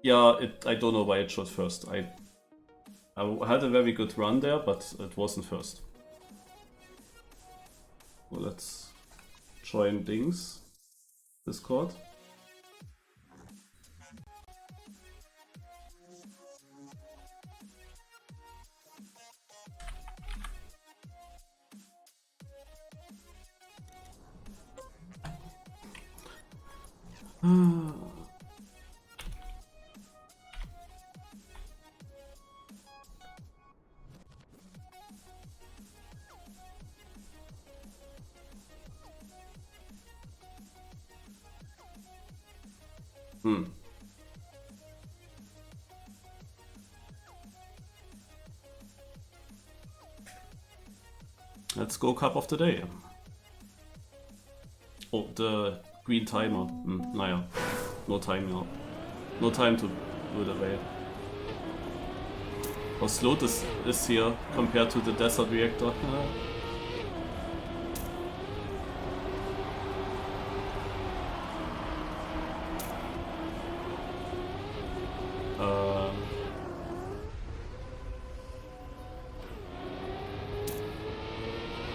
Yeah, I don't know why it shot first. I had a very good run there, but it wasn't first. Well, let's join Dings Discord. Let's go cup of the day. Oh, the green timer. Naja, no time now. No time to do it away. How slow this is here compared to the desert reactor.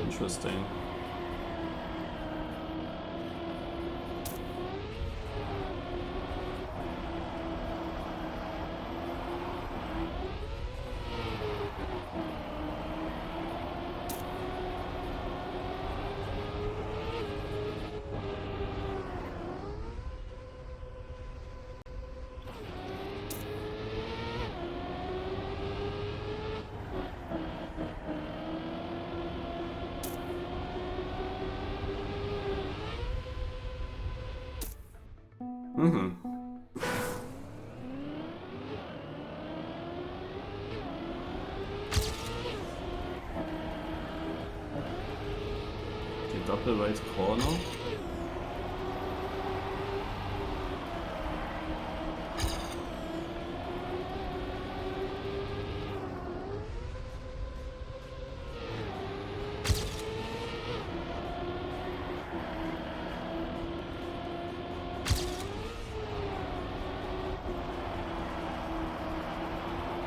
Interesting. Double right corner.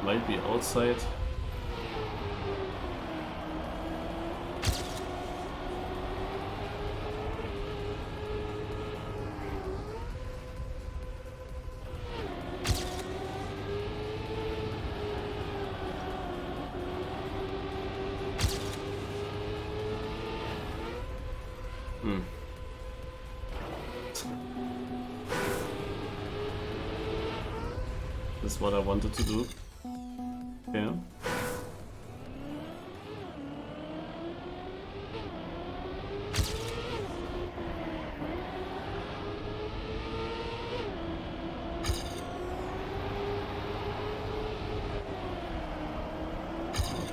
Might be outside. That's what I wanted to do. Yeah.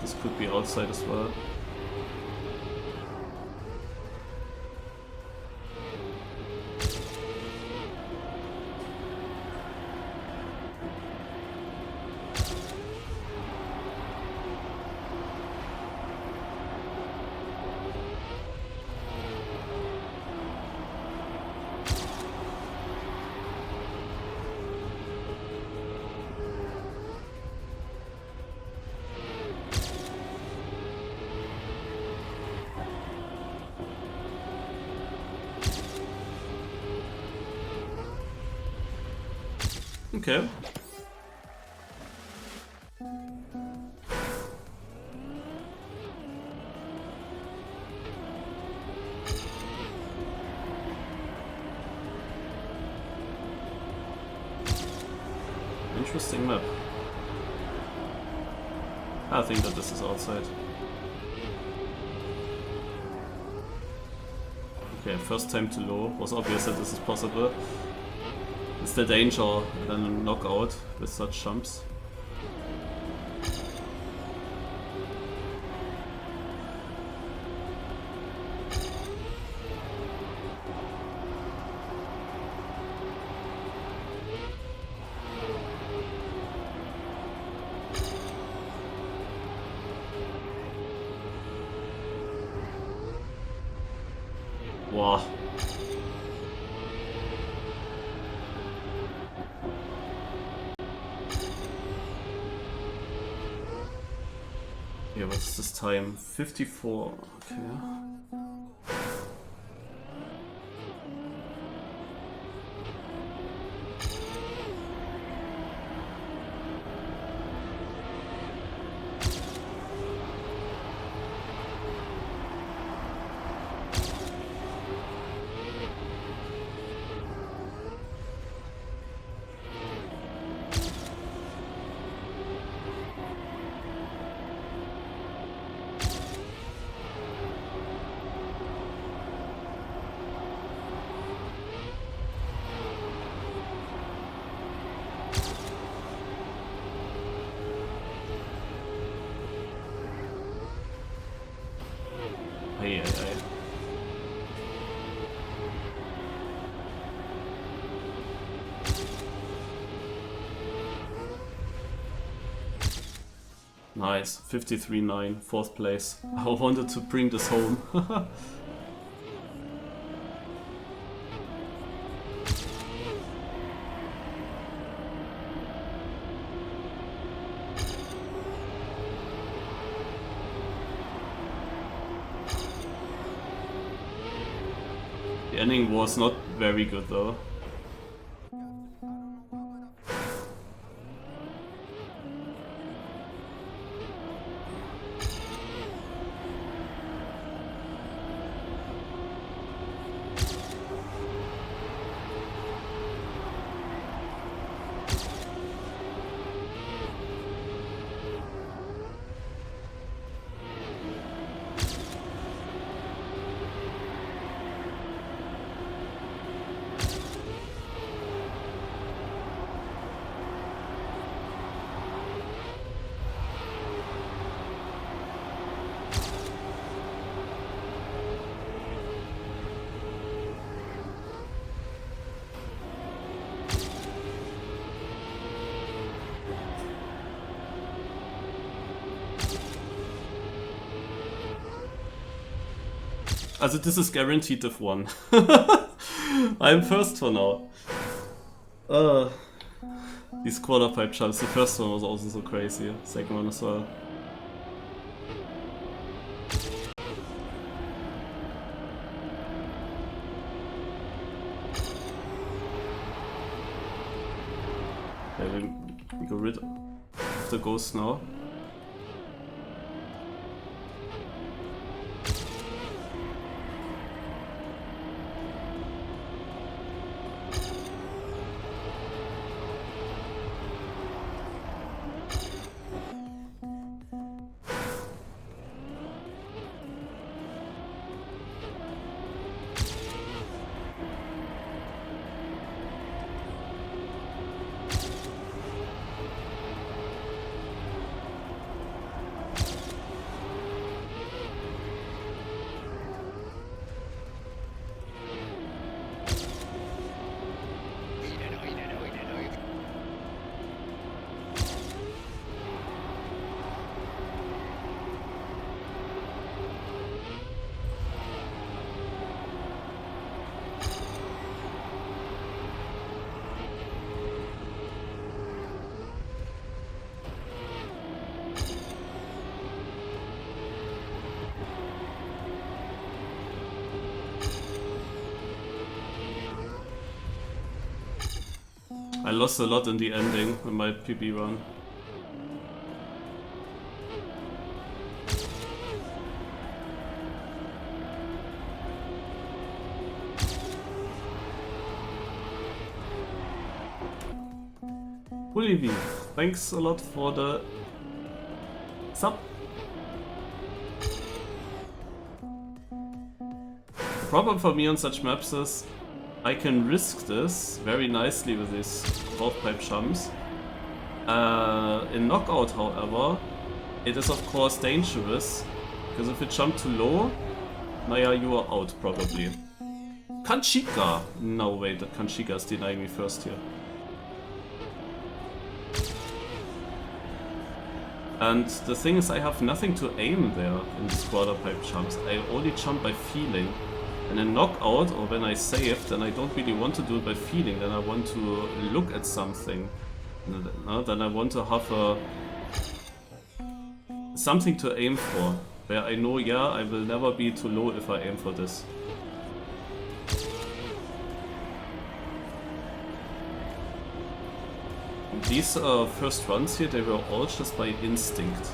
This could be outside as well. Okay. Interesting map. I think that this is outside. Okay, first time too low. Was obvious that this is possible. It's the danger than a knockout with such jumps. Wow. Okay, what's this time? 54. Okay. Hey, hey, hey. Nice, 53-9, 4th place. I wanted to bring this home. The ending was not very good though. Also this is guaranteed Div 1. I'm first for now. These Quarterpipe Jumps, the first one was also so crazy, second one as well. Okay, we go rid of the ghost now. I lost a lot in the ending in my PB run. Olivier, thanks a lot for the sub. The problem for me on such maps is I can risk this very nicely with these Quarterpipe Jumps. In Knockout, however, it is of course dangerous, because if you jump too low, naja, you are out probably. Kanchika! No, wait, Kanchika is denying me first here. And the thing is, I have nothing to aim there in these Quarterpipe Jumps. I only jump by feeling. And in Knockout, or when I save, then I don't really want to do it by feeling, then I want to look at something. Then I want to have a something to aim for, where I know, yeah, I will never be too low if I aim for this. These first runs here, they were all just by instinct.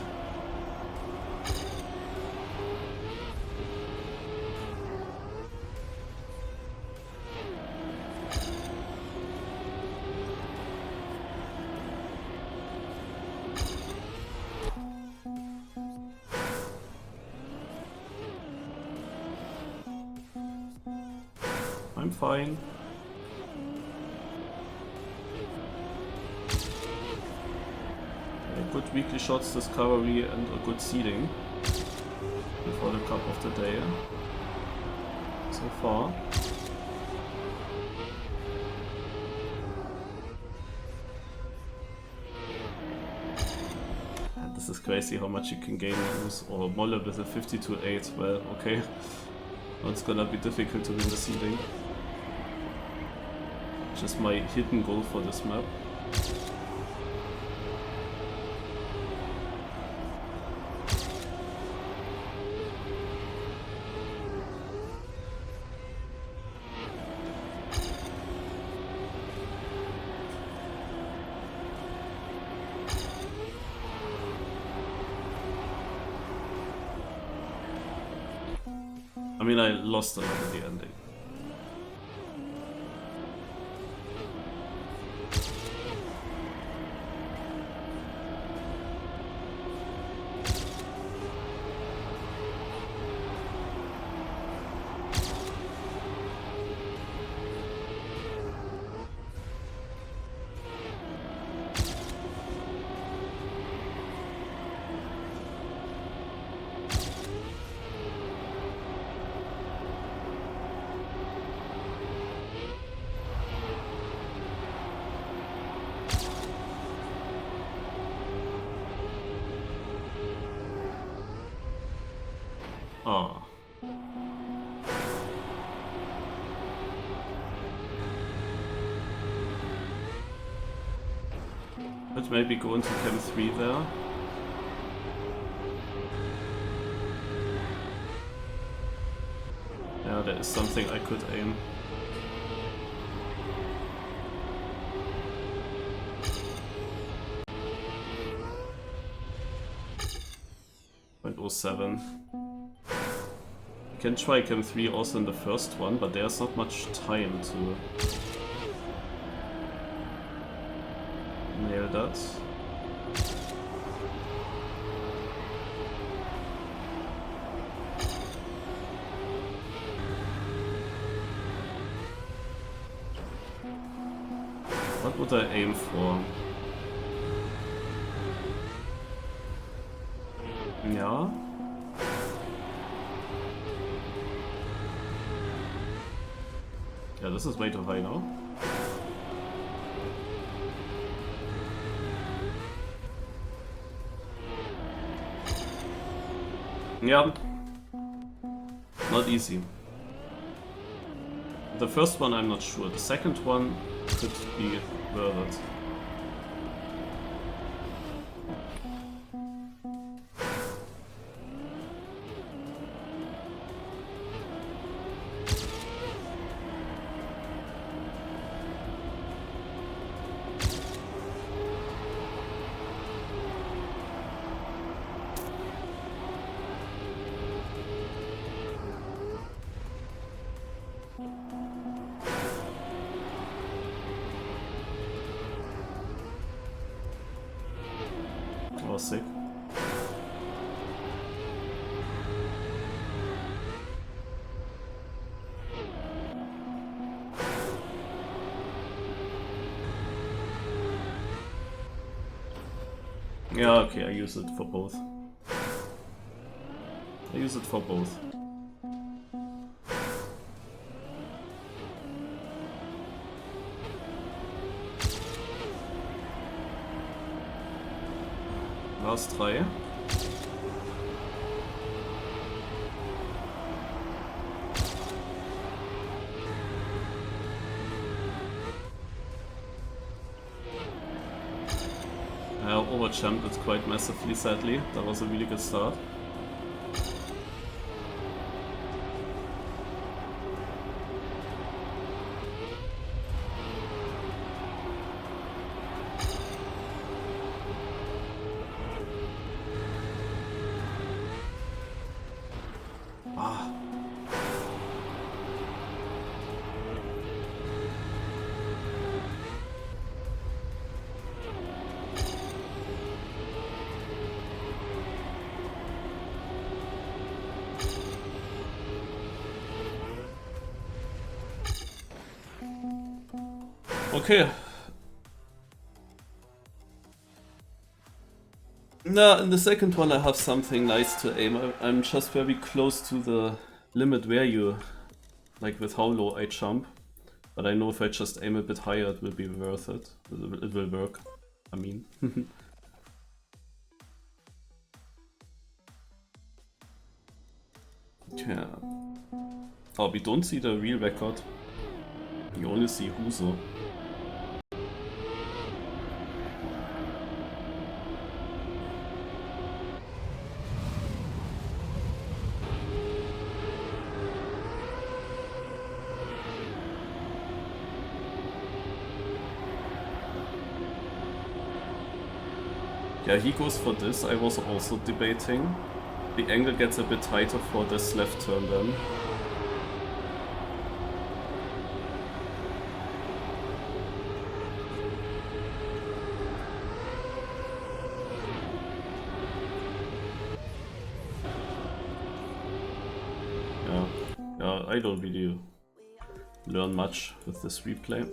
I'm fine. Good weekly shots discovery and a good seeding before the cup of the day so far. And this is crazy how much you can gain or lose, or Molle with a 52-8. Well, okay, now it's gonna be difficult to win the seeding. Just my hidden goal for this map. I mean, I lost a lot in the ending. Ah. Let's maybe go into Cam 3 there. Yeah, there is something I could aim. .07. You can try Cam 3 also in the first one, but there's not much time to nail that. What would I aim for? Yeah. Yeah, this is way too high now. Yeah. Not easy. The first one I'm not sure. The second one could be worth it. Sick. Yeah, okay, I use it for both. I use it for both. Last try. overjumped it quite massively, sadly. That was a really good start. Okay. Now, in the second one I have something nice to aim. I'm just very close to the limit where you, like with how low I jump. But I know if I just aim a bit higher it will be worth it. It will work, I mean. Yeah. Oh, we don't see the real record. We only see Huso. Yeah, he goes for this. I was also debating. The angle gets a bit tighter for this left turn then. Yeah, I don't really learn much with this replay.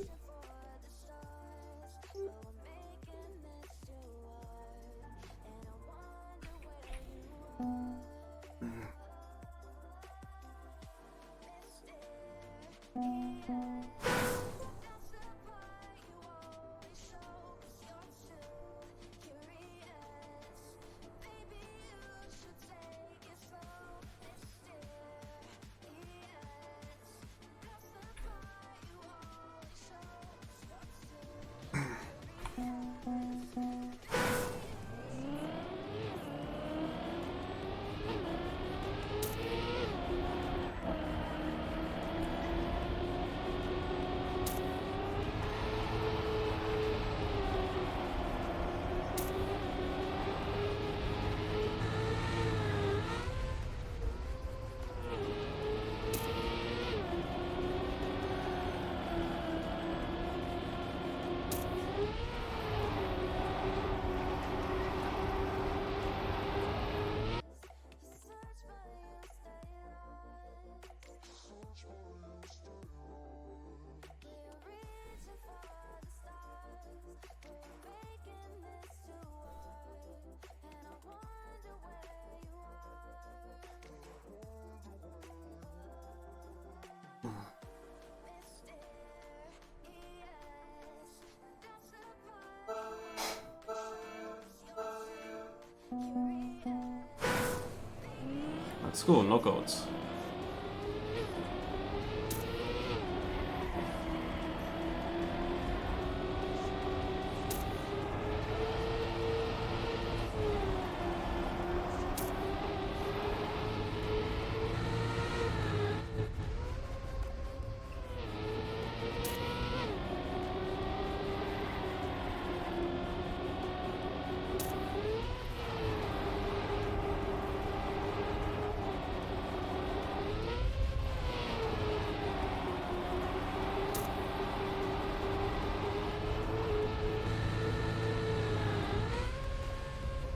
Let's go, knockouts.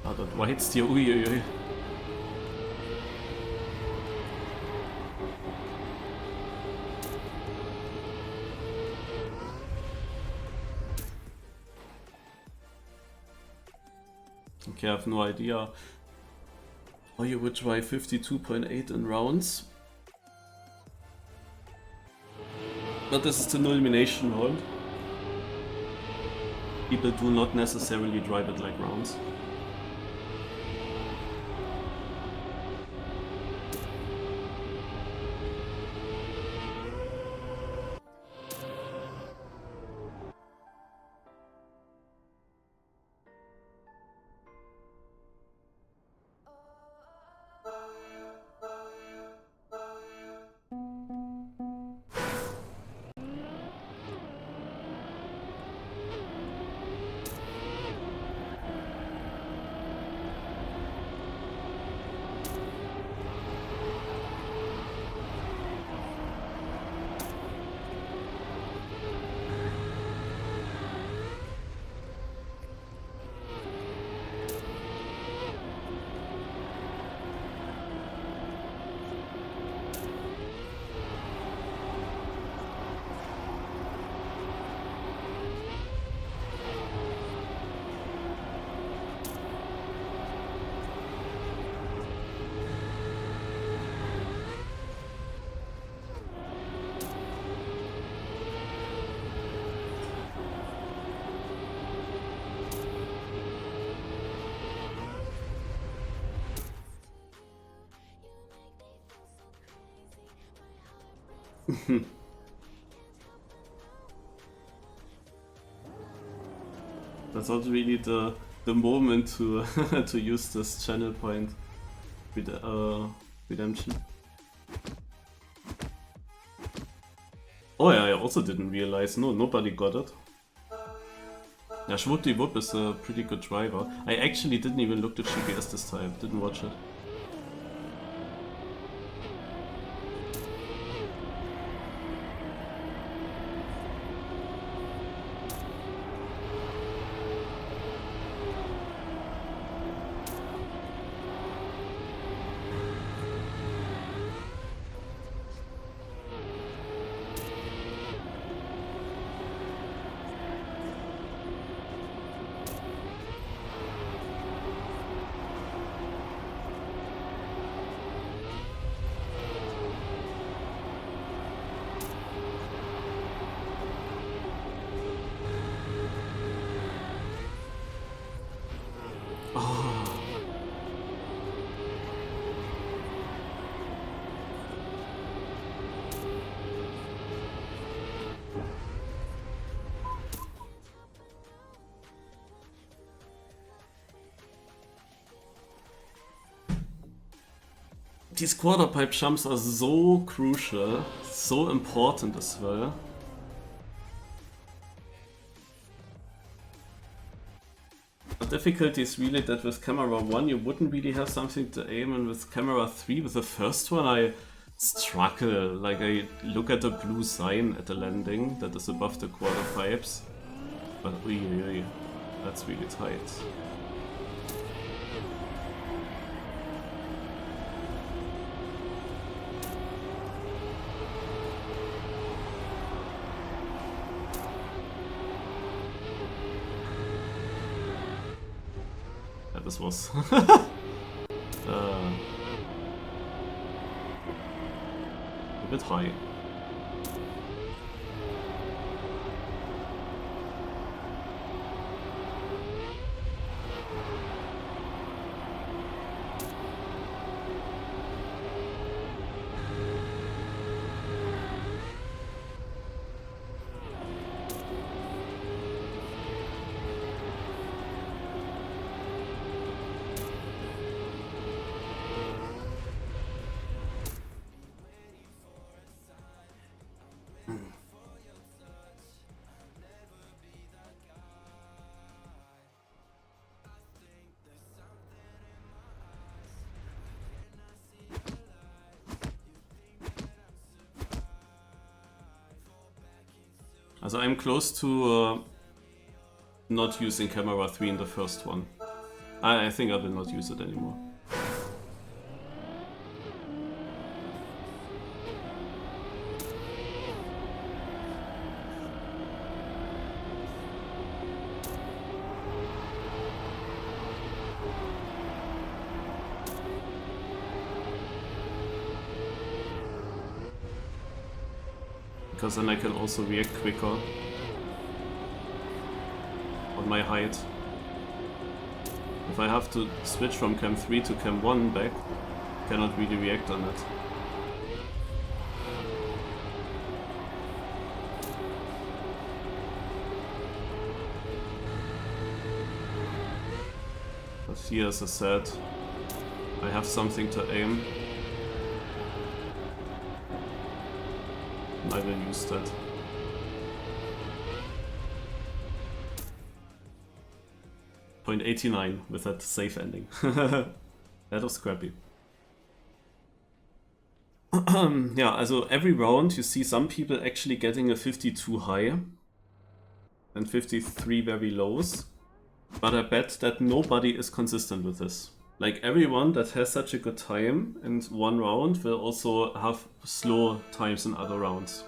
Ah, das war jetzt hier, uiuiui. Okay, I have no idea how you would try 52.8 in rounds. But this is the no elimination round. People do not necessarily drive it like rounds. That's not really the moment to to use this channel point redemption. Oh yeah, I also didn't realize. No, nobody got it. Yeah, Schwuppdi Whoop is a pretty good driver. I actually didn't even look at GPS this time. Didn't watch it. These quarterpipe jumps are so crucial, so important as well. The difficulty is really that with camera 1 you wouldn't really have something to aim, and with camera 3, with the first one, I struggle. Like, I look at the blue sign at the landing that is above the quarterpipes, but really, that's really tight. This was a bit high. So I'm close to not using camera 3 in the first one. I think I will not use it anymore. Because then I can also react quicker on my height. If I have to switch from cam 3 to cam 1 back, I cannot really react on it. But here, as I said, I have something to aim. I will use that. .89 with that safe ending. That was scrappy. Yeah, also every round you see some people actually getting a 52 high and 53 very lows, but I bet that nobody is consistent with this. Like, everyone that has such a good time in one round will also have slow times in other rounds.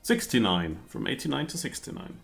69, from 89 to 69.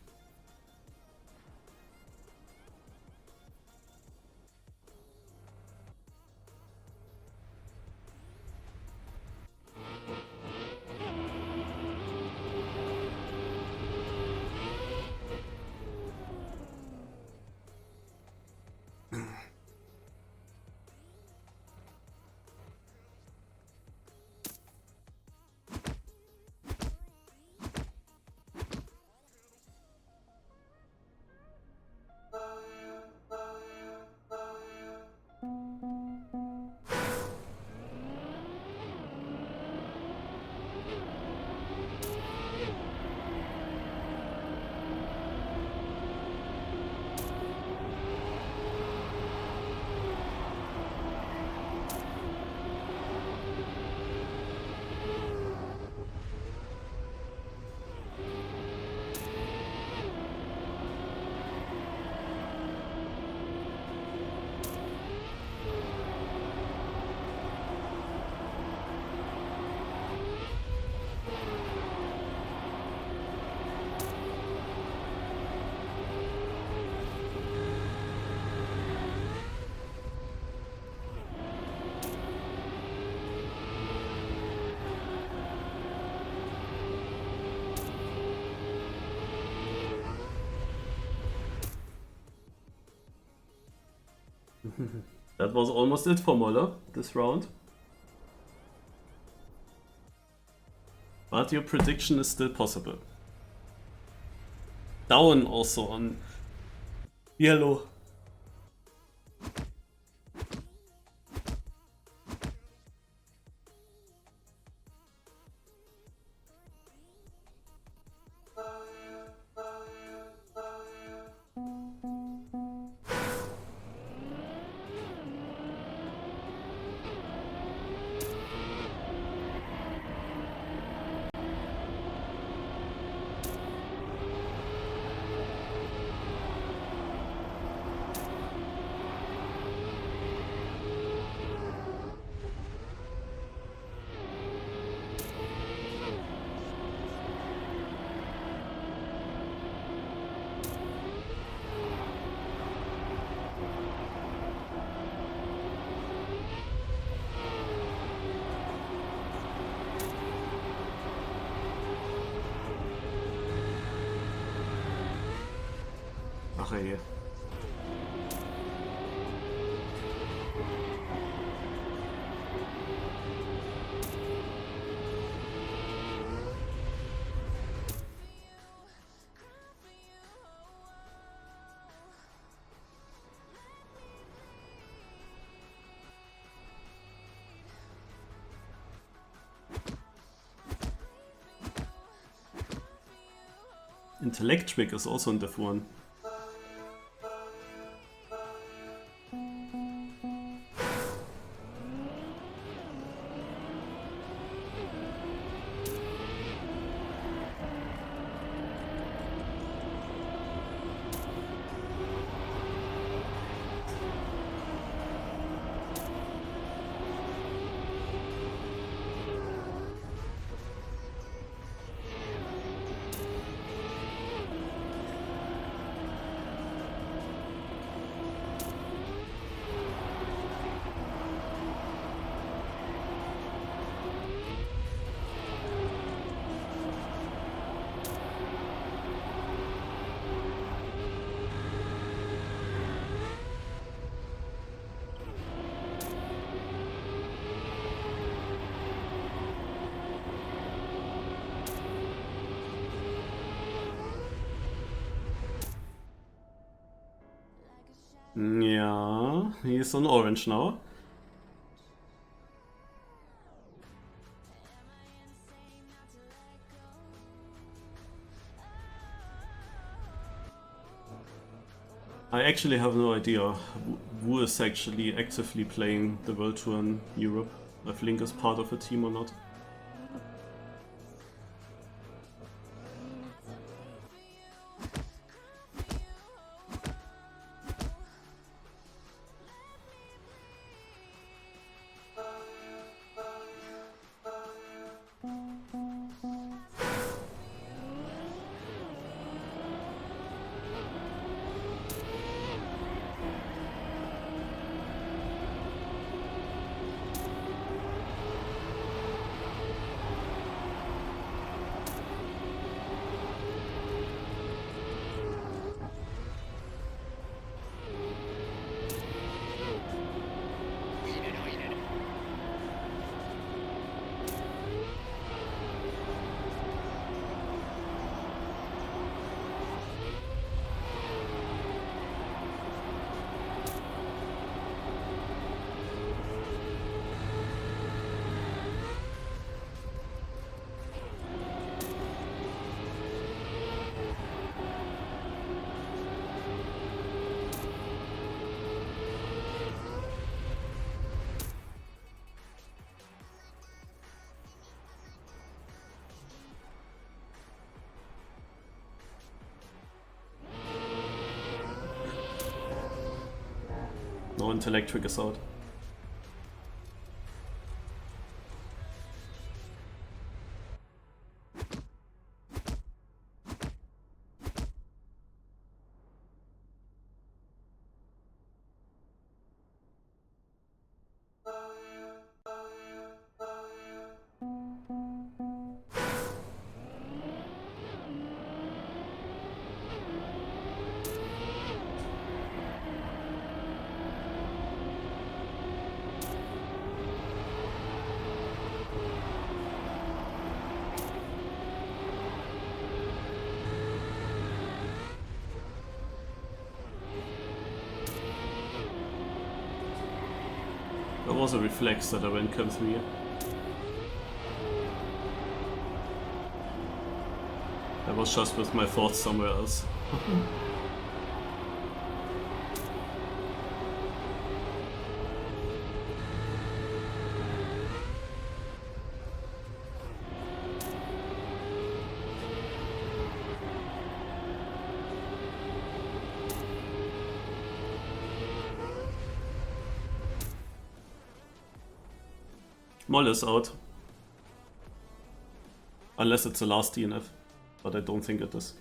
That was almost it for Moller this round. But your prediction is still possible. Down also on yellow. Ach ey. Intellectric is also in Div 1. Yeah, he's on orange now. I actually have no idea who is actually actively playing the World Tour in Europe. If Link is part of a team or not. and electric is out. There was a reflex that I went cam 3. I was just with my thoughts somewhere else. Moll is out. Unless it's the last DNF, but I don't think it is.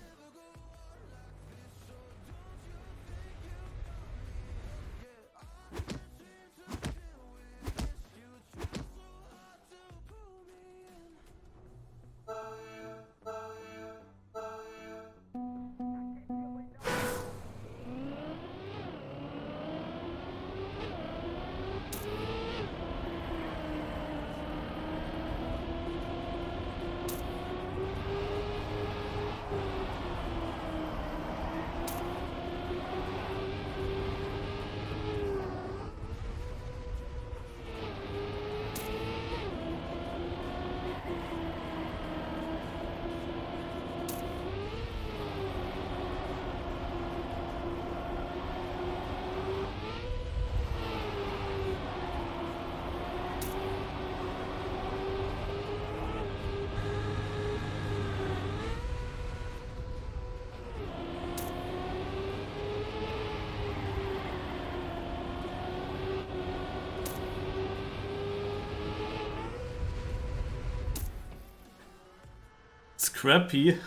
Scrappy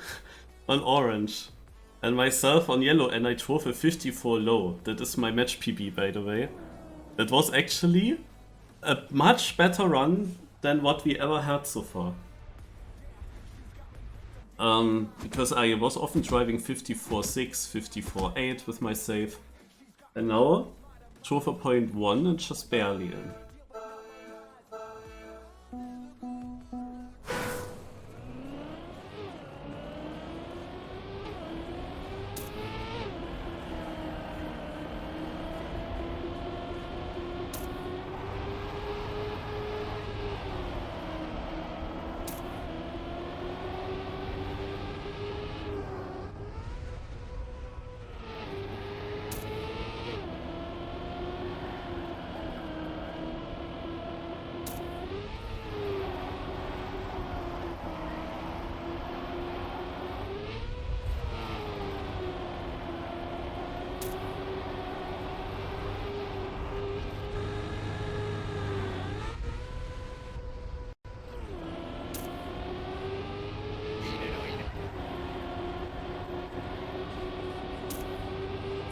on orange and myself on yellow, and I drove a 54 low. That is my match PB, by the way. That was actually a much better run than what we ever had so far. Because I was often driving 54.6, 54.8 with my save, and now drove a 0.1 and just barely in.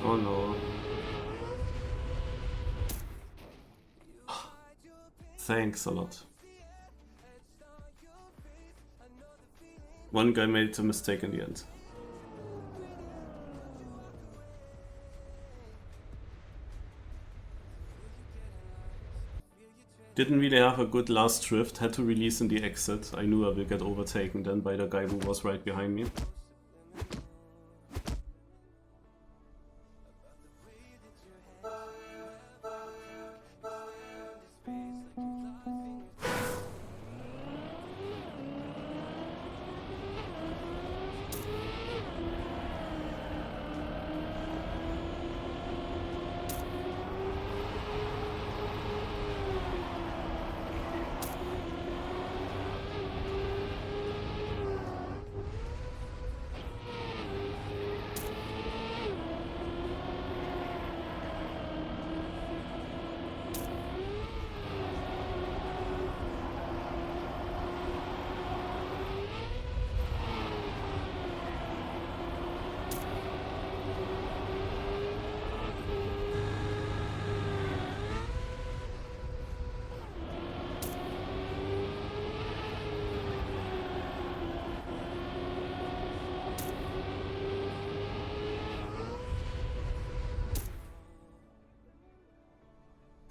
Oh no. Thanks a lot. One guy made a mistake in the end. Didn't really have a good last drift, had to release in the exit. I knew I will get overtaken then by the guy who was right behind me.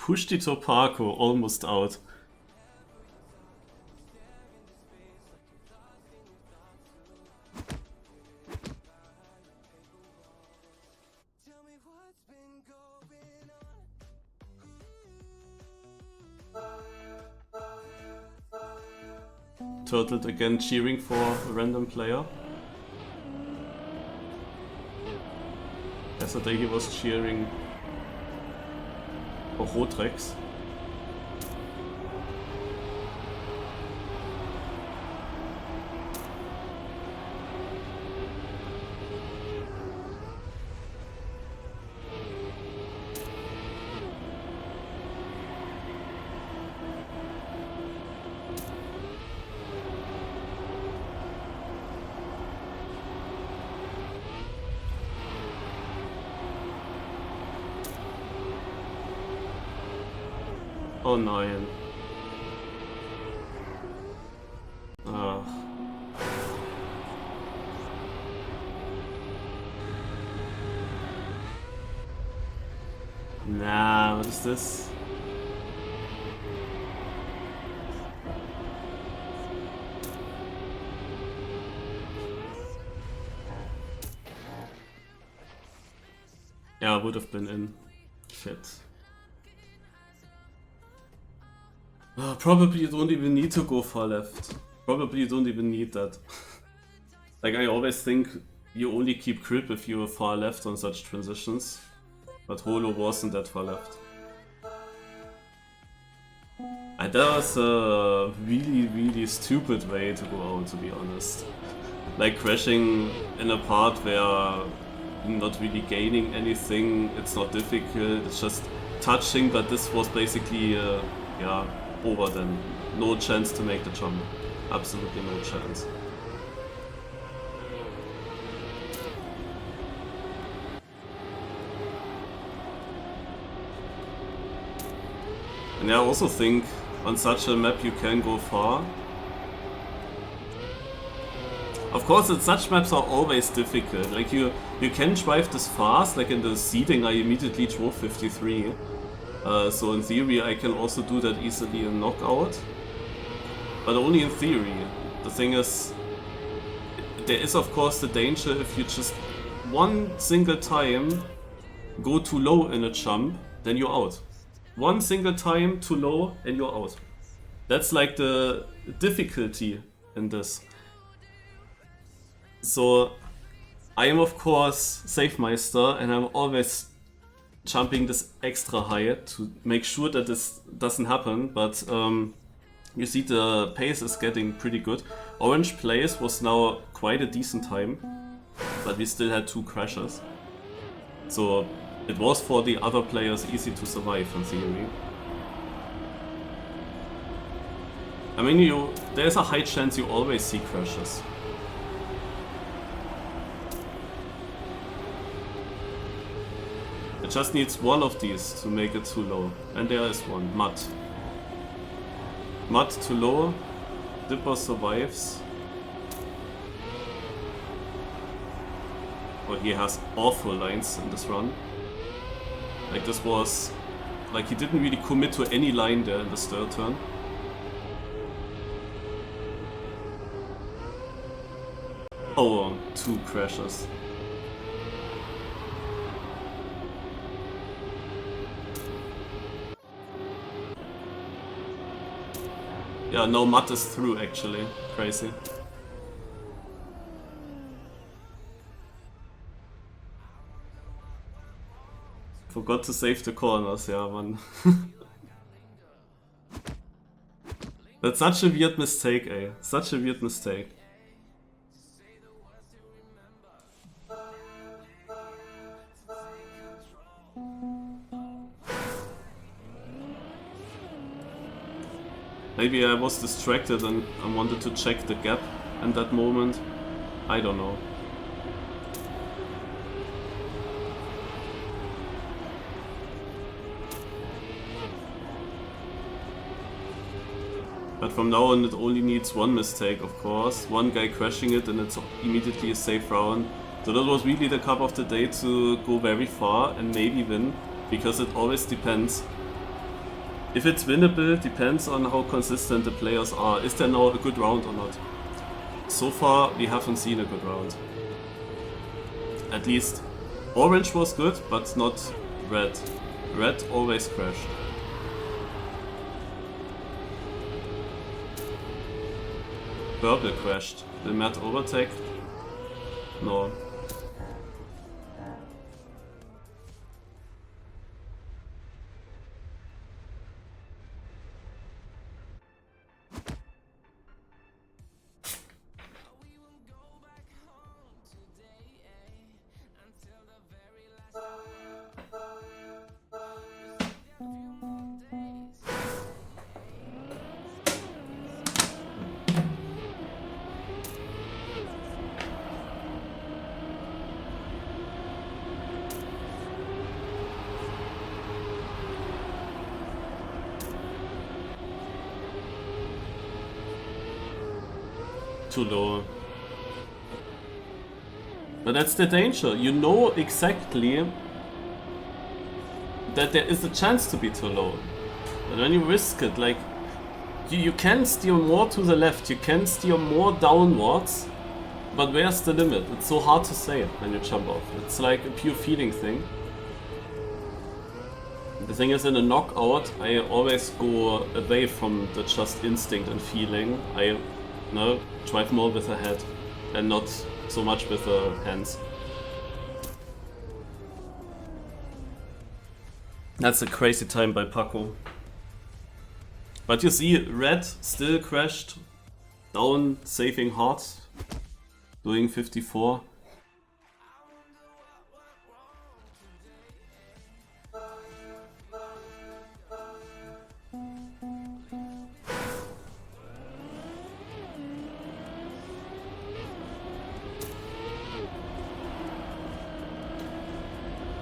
pushed it to Parko, almost out. Turtled again cheering for a random player. Yesterday he was cheering for Rotrex. Oh nein. Ach. Na, was ist das? Yeah, would have been in. Shit. Probably you don't even need to go far left. Probably you don't even need that. Like, I always think you only keep grip if you are far left on such transitions. But Holo wasn't that far left. And that was a really stupid way to go out, to be honest. Like crashing in a part where you're not really gaining anything, it's not difficult, it's just touching, but this was basically, yeah, over then. No chance to make the jump. Absolutely no chance. And I also think on such a map you can go far. Of course, such maps are always difficult. Like you can drive this fast, like in the seeding I immediately drove 53. So in theory I can also do that easily in knockout, but only in theory. The thing is, there is of course the danger if you just one single time go too low in a jump, then you're out. One single time too low and you're out. That's like the difficulty in this. So I am of course Safemeister and I'm always jumping this extra high to make sure that this doesn't happen, but you see the pace is getting pretty good. Orange place was now quite a decent time, but we still had 2 crashes. So it was for the other players easy to survive in theory. I mean, there's a high chance you always see crashes. It just needs one of these to make it too low. And there is one. Mud. Mud too low. Dipper survives. Well, he has awful lines in this run. Like this was... Like he didn't really commit to any line there in the third turn. Oh, 2 crashes. Yeah, no, Mud is through actually. Crazy. Forgot to save the corners, yeah, man. That's such a weird mistake, eh? Such a weird mistake. Maybe I was distracted and I wanted to check the gap in that moment. I don't know. But from now on it only needs one mistake, of course. One guy crashing it and it's immediately a safe round. So that was really the cup of the day, to go very far and maybe win. Because it always depends If it's winnable, depends on how consistent the players are. Is there now a good round or not? So far, we haven't seen a good round. At least, orange was good, but not red. Red always crashed. Purple crashed. Will Matt overtake? No. Too low. But that's the danger. You know exactly that there is a chance to be too low. But when you risk it, like, you can steer more to the left, you can steer more downwards, but where's the limit? It's so hard to say when you jump off. It's like a pure feeling thing. The thing is, in a knockout, I always go away from the just instinct and feeling. I drive more with the head and not so much with the hands. That's a crazy time by Paco. But you see, red still crashed, down, saving hard, doing 54.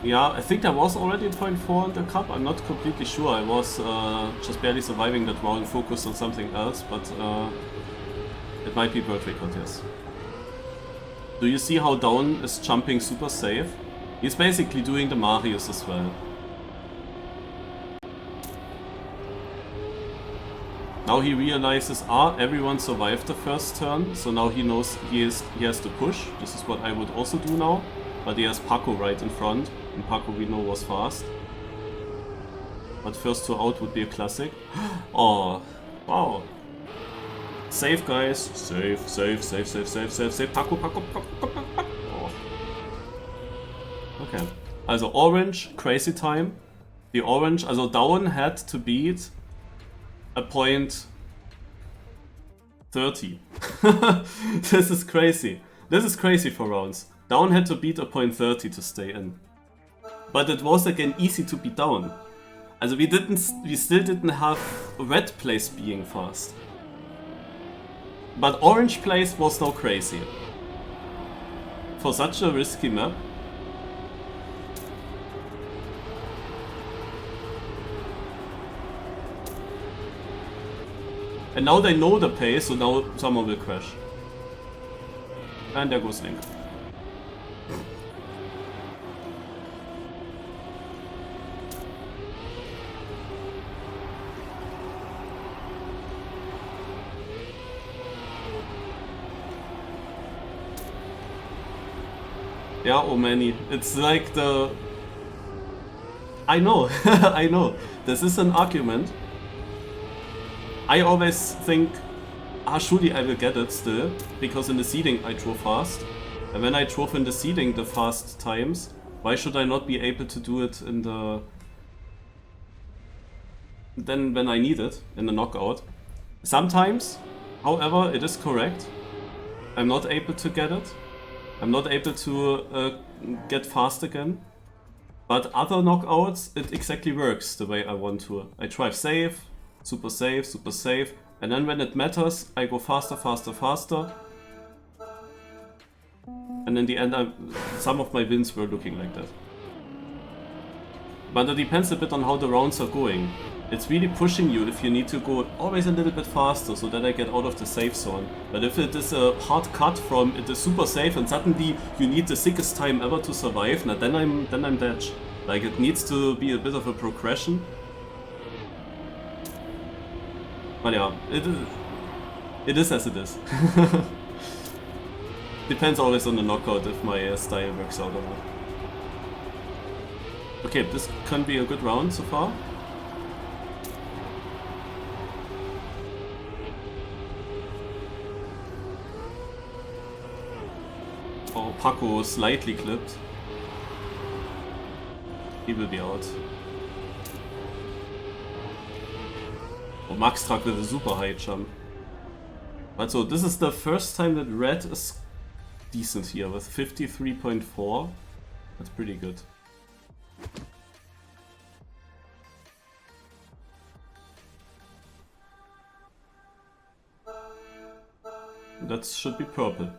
Yeah, I think there was already a 0.4 in the cup, I'm not completely sure. I was just barely surviving that round, focused on something else, but it might be world record, yes. Do you see how Down is jumping super safe? He's basically doing the Marius as well. Now he realizes, everyone survived the first turn, so now he knows he has to push. This is what I would also do now, but he has Paco right in front. And Paco we know was fast. But first two out would be a classic. Oh, wow. Save, guys. Save. Paco. Oh. Okay. Also orange, crazy time. The orange, also Down had to beat a point 30. This is crazy. This is crazy for rounds. Down had to beat a point 30 to stay in. But it was again easy to be Down. Also we still didn't have red place being fast. But orange place was now crazy. For such a risky map. And now they know the pace, so now someone will crash. And there goes Link. Yeah, oh many. It's like the... I know, I know. This is an argument. I always think, surely I will get it still, because in the seeding I drove fast. And when I drove in the seeding the fast times, why should I not be able to do it in the... then when I need it, in the knockout? Sometimes, however, it is correct. I'm not able to get it. I'm not able to get fast again. But other knockouts, it exactly works the way I want to. I drive safe, super safe, and then when it matters, I go faster. And in the end, some of my wins were looking like that. But it depends a bit on how the rounds are going. It's really pushing you if you need to go always a little bit faster so that I get out of the safe zone. But if it is a hard cut from it is super safe and suddenly you need the sickest time ever to survive, now then I'm dead. Like it needs to be a bit of a progression. But yeah, it is as it is. Depends always on the knockout if my style works out or not. Okay, this can be a good round so far. Oh, Paco slightly clipped. He will be out. Oh, Max Truck with a super high jump. Also, this is the first time that Red is decent here with 53.4. That's pretty good. That should be purple.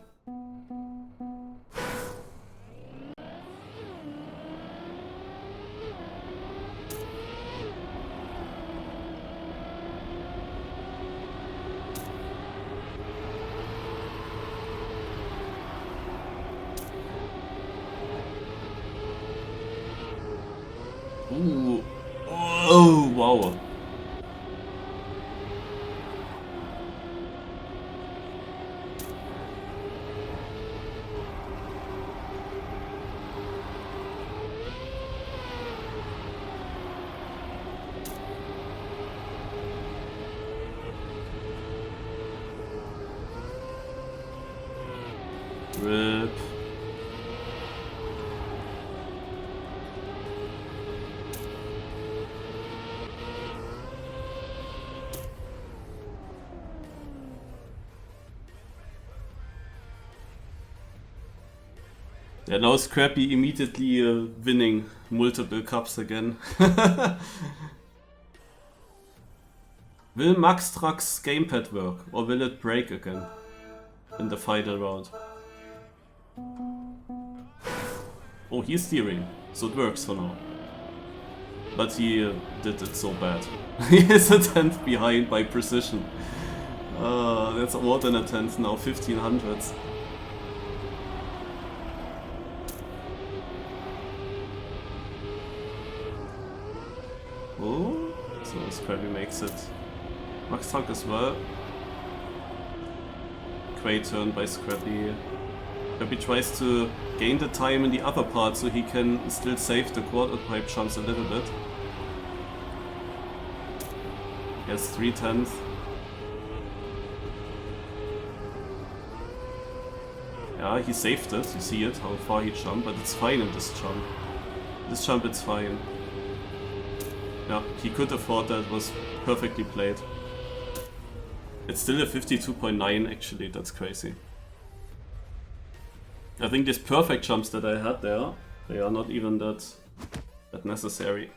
Ooh. Oh, wow. Rip. Yeah, now Scrappy immediately winning multiple cups again. Will Max Truck's gamepad work or will it break again in the final round? Oh, he's steering, so it works for now. But he did it so bad. He is a tenth behind by precision. That's more than a tenth now, 1500s. Oh, so Scrappy makes it. Max Truck as well. Great turn by Scrappy. Scrappy tries to gain the time in the other part so he can still save the Quarterpipe Jumps a little bit. He has 3/10. Yeah, he saved it, you see it, how far he jumped, but it's fine in this jump. This jump it's fine. Yeah, he could afford that, it was perfectly played. It's still a 52.9 actually, that's crazy. I think these perfect jumps that I had there, they are not even that necessary.